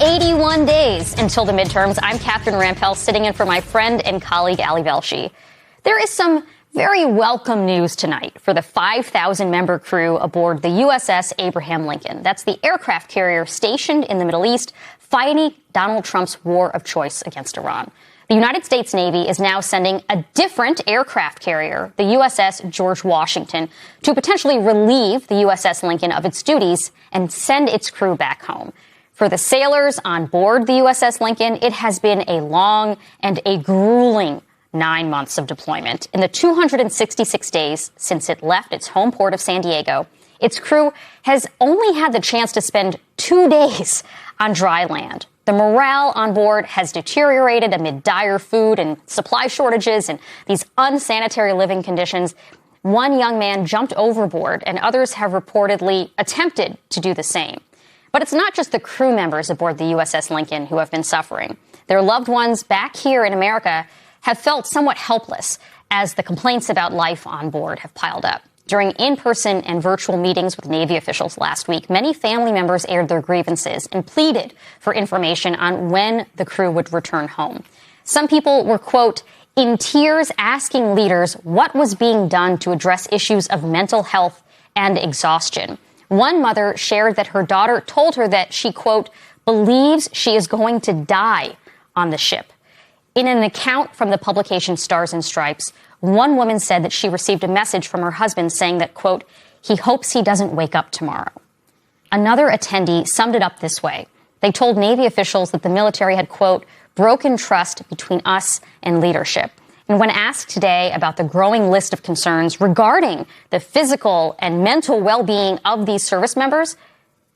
81 days until the midterms. I'm Catherine Rampell, sitting in for my friend and colleague Ali Velshi. There is some very welcome news tonight for the 5,000-member crew aboard the USS Abraham Lincoln. That's the aircraft carrier stationed in the Middle East, fighting Donald Trump's war of choice against Iran. The United States Navy is now sending a different aircraft carrier, the USS George Washington, to potentially relieve the USS Lincoln of its duties and send its crew back home. For the sailors on board the USS Lincoln, it has been a long and a grueling 9 months of deployment. In the 266 days since it left its home port of San Diego, its crew has only had the chance to spend 2 days on dry land. The morale on board has deteriorated amid dire food and supply shortages and these unsanitary living conditions. One young man jumped overboard, and others have reportedly attempted to do the same. But it's not just the crew members aboard the USS Lincoln who have been suffering. Their loved ones back here in America have felt somewhat helpless as the complaints about life on board have piled up. During in-person and virtual meetings with Navy officials last week, many family members aired their grievances and pleaded for information on when the crew would return home. Some people were, quote, in tears asking leaders what was being done to address issues of mental health and exhaustion. One mother shared that her daughter told her that she, quote, believes she is going to die on the ship. In an account from the publication Stars and Stripes, one woman said that she received a message from her husband saying that, quote, he hopes he doesn't wake up tomorrow. Another attendee summed it up this way. They told Navy officials that the military had, quote, broken trust between us and leadership. And when asked today about the growing list of concerns regarding the physical and mental well-being of these service members,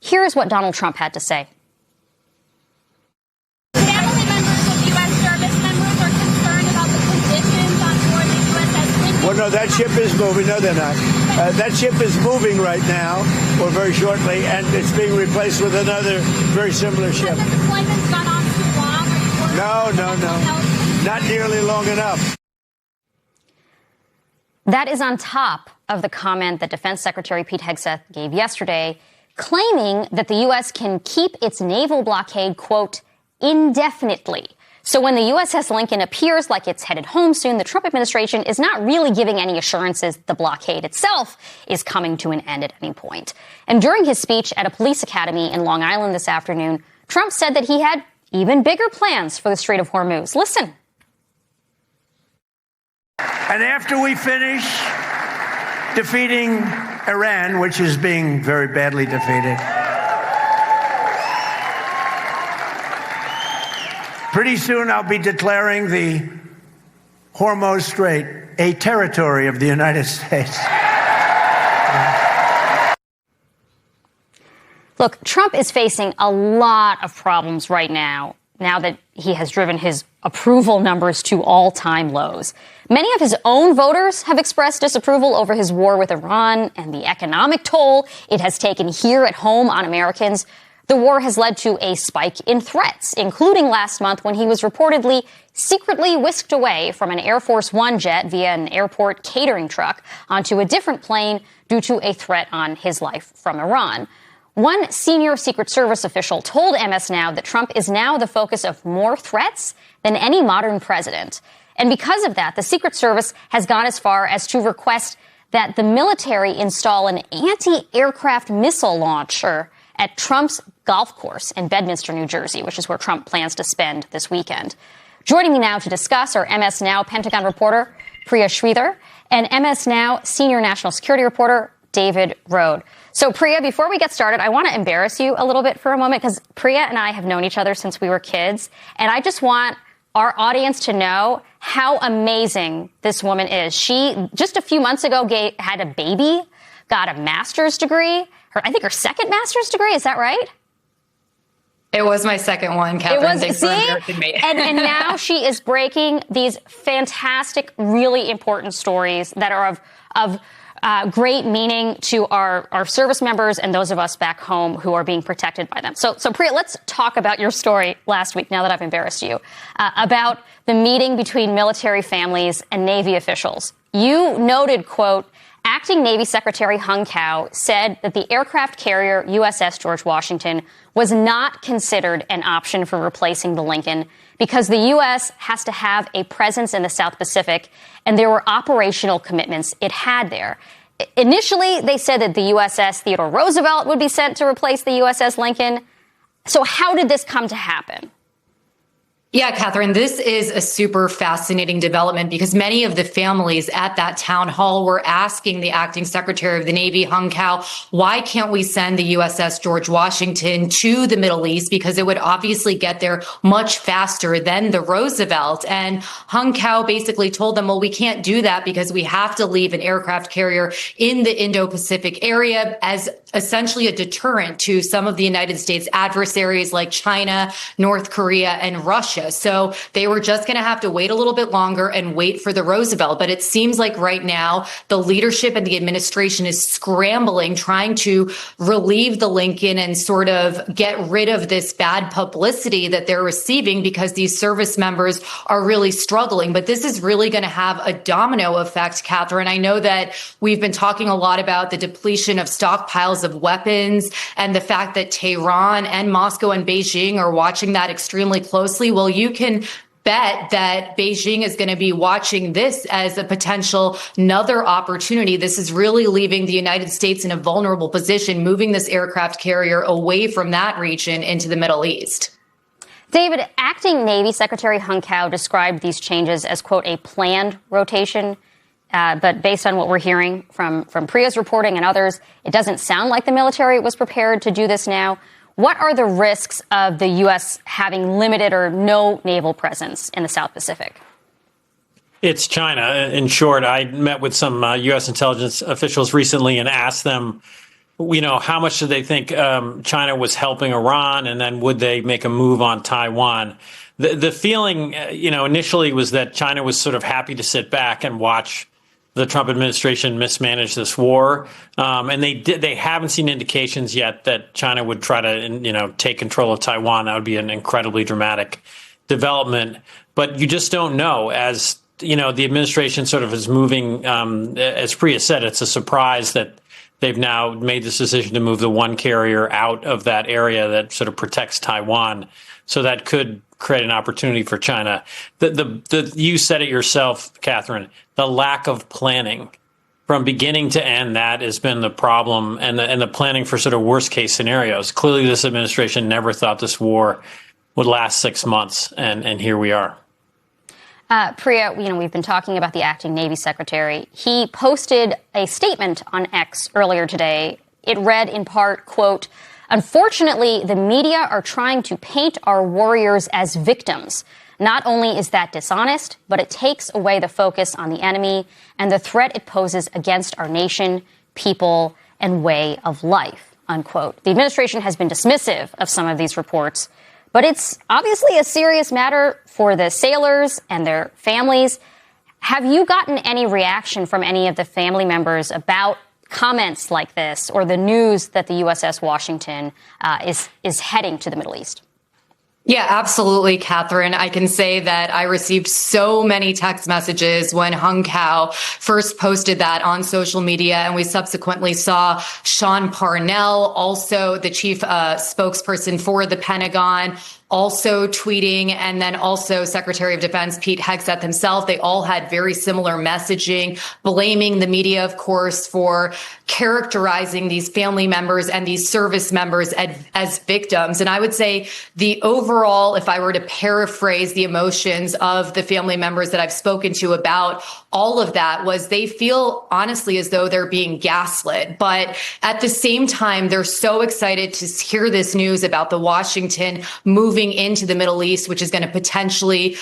here's what Donald Trump had to say. Family members of U.S. service members are concerned about the conditions on board the USS Lincoln. Well, no, that ship is moving. No, they're not. That ship is moving right now, or very shortly, and it's being replaced with another very similar ship. Has the deployment's gone on too long? No. Not nearly long enough. That is on top of the comment that Defense Secretary Pete Hegseth gave yesterday, claiming that the U.S. can keep its naval blockade, quote, indefinitely. So when the USS Lincoln appears like it's headed home soon, the Trump administration is not really giving any assurances the blockade itself is coming to an end at any point. And during his speech at a police academy in Long Island this afternoon, Trump said that he had even bigger plans for the Strait of Hormuz. Listen. And after we finish defeating Iran, which is being very badly defeated, pretty soon I'll be declaring the Hormuz Strait a territory of the United States. Look, Trump is facing a lot of problems right now that he has driven his approval numbers to all-time lows. Many of his own voters have expressed disapproval over his war with Iran and the economic toll it has taken here at home on Americans. The war has led to a spike in threats, including last month when he was reportedly secretly whisked away from an Air Force One jet via an airport catering truck onto a different plane due to a threat on his life from Iran. One senior Secret Service official told MS Now that Trump is now the focus of more threats than any modern president. And because of that, the Secret Service has gone as far as to request that the military install an anti-aircraft missile launcher at Trump's golf course in Bedminster, New Jersey, which is where Trump plans to spend this weekend. Joining me now to discuss are MS Now Pentagon reporter Priya Sridhar and MS Now senior national security reporter David Rode. So, Priya, before we get started, I want to embarrass you a little bit for a moment because Priya and I have known each other since we were kids, and I just want our audience to know how amazing this woman is. She, just a few months ago, had a baby, got a master's degree, I think her second master's degree, is that right? It was my second one, Catherine. Thanks for embarrassing me. and now she is breaking these fantastic, really important stories that are of great meaning to our service members and those of us back home who are being protected by them. So Priya, let's talk about your story last week, now that I've embarrassed you, about the meeting between military families and Navy officials. You noted, quote, Acting Navy Secretary Hung Cao said that the aircraft carrier USS George Washington was not considered an option for replacing the Lincoln because the U.S. has to have a presence in the South Pacific, and there were operational commitments it had there. Initially, they said that the USS Theodore Roosevelt would be sent to replace the USS Lincoln. So how did this come to happen? Yeah, Catherine, this is a super fascinating development because many of the families at that town hall were asking the acting Secretary of the Navy, Hung Cao, why can't we send the USS George Washington to the Middle East? Because it would obviously get there much faster than the Roosevelt. And Hung Cao basically told them, well, we can't do that because we have to leave an aircraft carrier in the Indo-Pacific area as essentially a deterrent to some of the United States adversaries like China, North Korea, and Russia. So they were just going to have to wait a little bit longer and wait for the Roosevelt. But it seems like right now, the leadership and the administration is scrambling, trying to relieve the Lincoln and sort of get rid of this bad publicity that they're receiving because these service members are really struggling. But this is really going to have a domino effect, Catherine. I know that we've been talking a lot about the depletion of stockpiles of weapons and the fact that Tehran and Moscow and Beijing are watching that extremely closely. Well, you can bet that Beijing is going to be watching this as a potential another opportunity. This is really leaving the United States in a vulnerable position, moving this aircraft carrier away from that region into the Middle East. David, acting Navy Secretary Hung Cao described these changes as, quote, a planned rotation. But based on what we're hearing from Priya's reporting and others, it doesn't sound like the military was prepared to do this now. What are the risks of the U.S. having limited or no naval presence in the South Pacific? It's China. In short, I met with some U.S. intelligence officials recently and asked them, how much do they think China was helping Iran, and then would they make a move on Taiwan? The feeling, initially was that China was sort of happy to sit back and watch the Trump administration mismanage this war. And they haven't seen indications yet that China would try to, take control of Taiwan. That would be an incredibly dramatic development. But you just don't know. As, the administration sort of is moving, as Priya said, it's a surprise that they've now made this decision to move the one carrier out of that area that sort of protects Taiwan. So that could create an opportunity for China. You said it yourself, Catherine, the lack of planning from beginning to end, that has been the problem, and the planning for sort of worst case scenarios. Clearly, this administration never thought this war would last 6 months, and here we are. Priya, we've been talking about the acting Navy Secretary. He posted a statement on X earlier today. It read in part, quote, "Unfortunately, the media are trying to paint our warriors as victims. Not only is that dishonest, but it takes away the focus on the enemy and the threat it poses against our nation, people, and way of life," unquote. The administration has been dismissive of some of these reports, but it's obviously a serious matter for the sailors and their families. Have you gotten any reaction from any of the family members about comments like this or the news that the USS Washington is heading to the Middle East? Yeah, absolutely, Catherine. I can say that I received so many text messages when Hung Cao first posted that on social media, and we subsequently saw Sean Parnell, also the chief spokesperson for the Pentagon, also tweeting, and then also Secretary of Defense Pete Hegseth himself. They all had very similar messaging, blaming the media, of course, for characterizing these family members and these service members as victims. And I would say the overall, if I were to paraphrase the emotions of the family members that I've spoken to about all of that, was they feel honestly as though they're being gaslit. But at the same time, they're so excited to hear this news about the Washington moving into the Middle East, which is going to potentially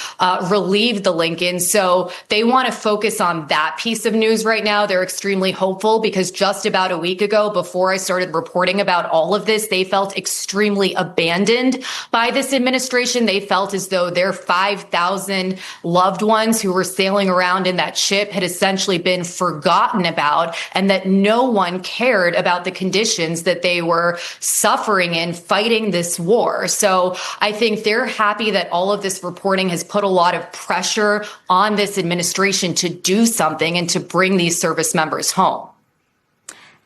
relieve the Lincoln. So they want to focus on that piece of news right now. They're extremely hopeful because just about a week ago, before I started reporting about all of this, they felt extremely abandoned by this administration. They felt as though their 5,000 loved ones who were sailing around in that ship had essentially been forgotten about, and that no one cared about the conditions that they were suffering in fighting this war. So I think they're happy that all of this reporting has put a lot of pressure on this administration to do something and to bring these service members home.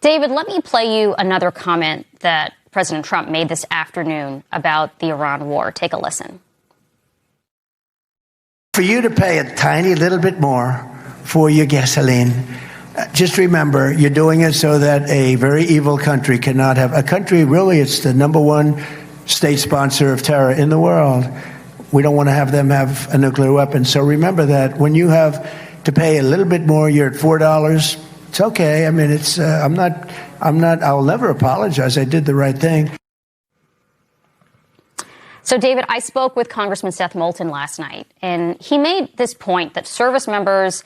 David, let me play you another comment that President Trump made this afternoon about the Iran war. Take a listen. For you to pay a tiny little bit more for your gasoline, just remember, you're doing it so that a very evil country cannot have a country. Really, it's the number one state sponsor of terror in the world. We don't want to have them have a nuclear weapon. So remember that when you have to pay a little bit more, you're at $4. It's okay. I mean, it's I'll never apologize. I did the right thing. So, David, I spoke with Congressman Seth Moulton last night, and he made this point that service members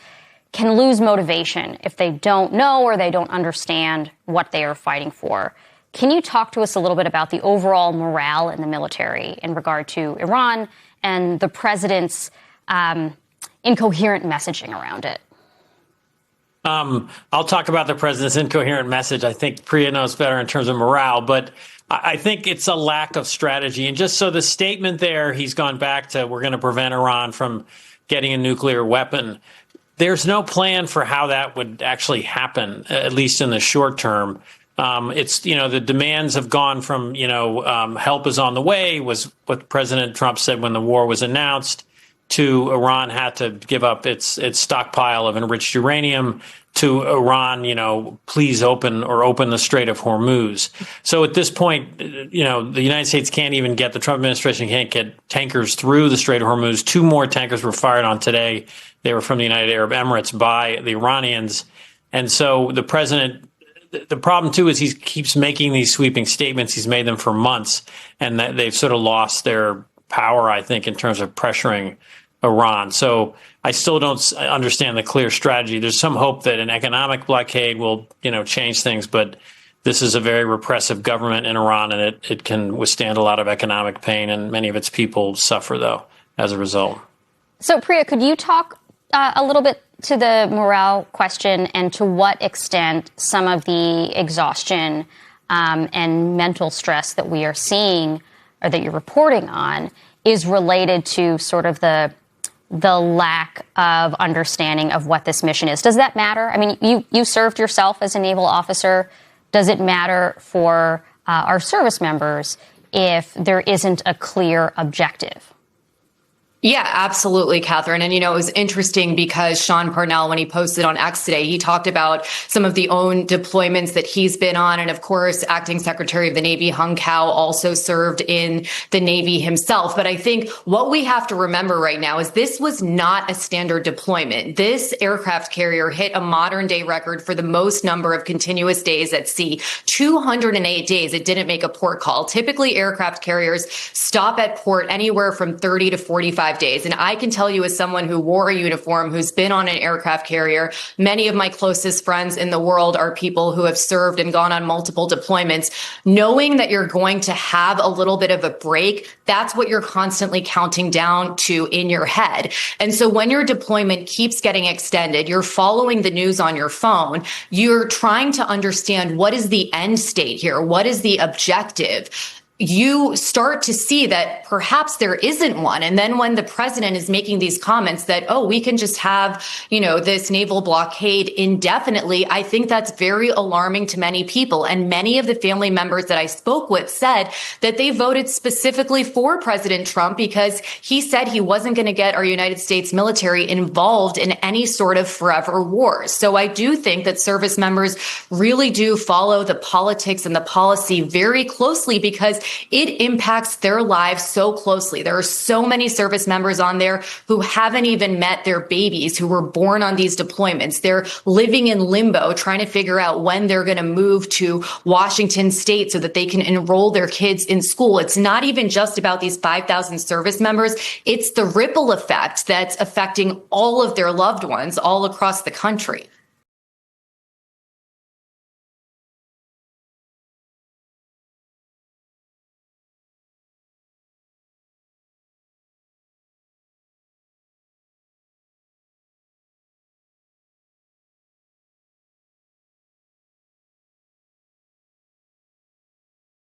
can lose motivation if they don't know or they don't understand what they are fighting for. Can you talk to us a little bit about the overall morale in the military in regard to Iran and the president's incoherent messaging around it? I'll talk about the president's incoherent message. I think Priya knows better in terms of morale, but I think it's a lack of strategy. And just so the statement there, he's gone back to we're going to prevent Iran from getting a nuclear weapon. There's no plan for how that would actually happen, at least in the short term. It's, the demands have gone from, help is on the way, was what President Trump said when the war was announced, to Iran had to give up its stockpile of enriched uranium, to Iran, please open the Strait of Hormuz. So at this point, the United States can't even get, the Trump administration can't get tankers through the Strait of Hormuz. 2 more tankers were fired on today. They were from the United Arab Emirates by the Iranians. And so the president, the problem, too, is he keeps making these sweeping statements. He's made them for months, and they've sort of lost their power, I think, in terms of pressuring Iran. So I still don't understand the clear strategy. There's some hope that an economic blockade will, change things, but this is a very repressive government in Iran, and it can withstand a lot of economic pain, and many of its people suffer, though, as a result. So, Priya, could you talk a little bit to the morale question and to what extent some of the exhaustion and mental stress that we are seeing or that you're reporting on is related to sort of the lack of understanding of what this mission is? Does that matter? I mean, you served yourself as a naval officer. Does it matter for our service members if there isn't a clear objective? Yeah, absolutely, Catherine. And, it was interesting because Sean Parnell, when he posted on X today, he talked about some of the own deployments that he's been on. And of course, Acting Secretary of the Navy Hung Cao also served in the Navy himself. But I think what we have to remember right now is this was not a standard deployment. This aircraft carrier hit a modern day record for the most number of continuous days at sea. 208 days it didn't make a port call. Typically, aircraft carriers stop at port anywhere from 30 to 45 days. And I can tell you, as someone who wore a uniform, who's been on an aircraft carrier, many of my closest friends in the world are people who have served and gone on multiple deployments. Knowing that you're going to have a little bit of a break, that's what you're constantly counting down to in your head. And so when your deployment keeps getting extended, you're following the news on your phone, you're trying to understand what is the end state here? What is the objective? You start to see that perhaps there isn't one. And then when the president is making these comments that, we can just have, this naval blockade indefinitely, I think that's very alarming to many people. And many of the family members that I spoke with said that they voted specifically for President Trump because he said he wasn't going to get our United States military involved in any sort of forever wars. So I do think that service members really do follow the politics and the policy very closely because it impacts their lives so closely. There are so many service members on there who haven't even met their babies who were born on these deployments. They're living in limbo, trying to figure out when they're going to move to Washington State so that they can enroll their kids in school. It's not even just about these 5,000 service members. It's the ripple effect that's affecting all of their loved ones all across the country.